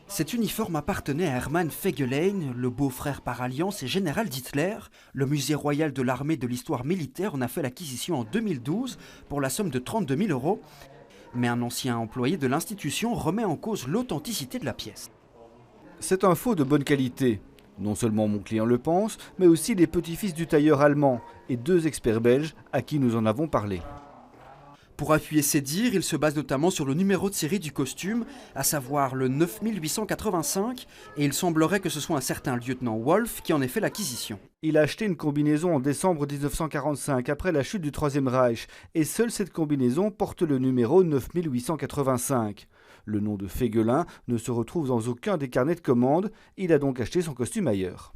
Cet uniforme appartenait à Hermann Fegelein, le beau-frère par alliance et général d'Hitler. Le musée royal de l'armée de l'histoire militaire en a fait l'acquisition en 2012 pour la somme de 32 000 euros. Mais un ancien employé de l'institution remet en cause l'authenticité de la pièce. C'est un faux de bonne qualité. Non seulement mon client le pense, mais aussi les petits-fils du tailleur allemand et deux experts belges à qui nous en avons parlé. Pour appuyer ses dires, il se base notamment sur le numéro de série du costume, à savoir le 9885, et il semblerait que ce soit un certain lieutenant Wolf qui en ait fait l'acquisition. Il a acheté une combinaison en décembre 1945, après la chute du Troisième Reich, et seule cette combinaison porte le numéro 9885. Le nom de Fégelin ne se retrouve dans aucun des carnets de commande, il a donc acheté son costume ailleurs.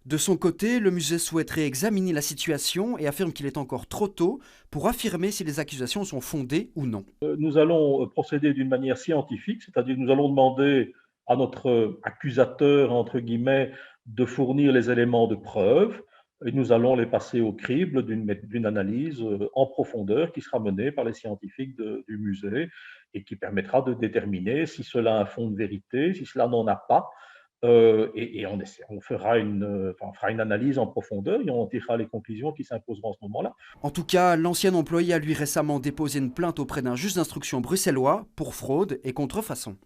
De son côté, le musée souhaiterait examiner la situation et affirme qu'il est encore trop tôt pour affirmer si les accusations sont fondées ou non. Nous allons procéder d'une manière scientifique, c'est-à-dire que nous allons demander à notre accusateur, entre guillemets, de fournir les éléments de preuve et nous allons les passer au crible d'une analyse en profondeur qui sera menée par les scientifiques du musée et qui permettra de déterminer si cela a un fond de vérité, si cela n'en a pas. On fera une analyse en profondeur et on tirera les conclusions qui s'imposeront à ce moment-là. En tout cas, l'ancien employé a lui récemment déposé une plainte auprès d'un juge d'instruction bruxellois pour fraude et contrefaçon.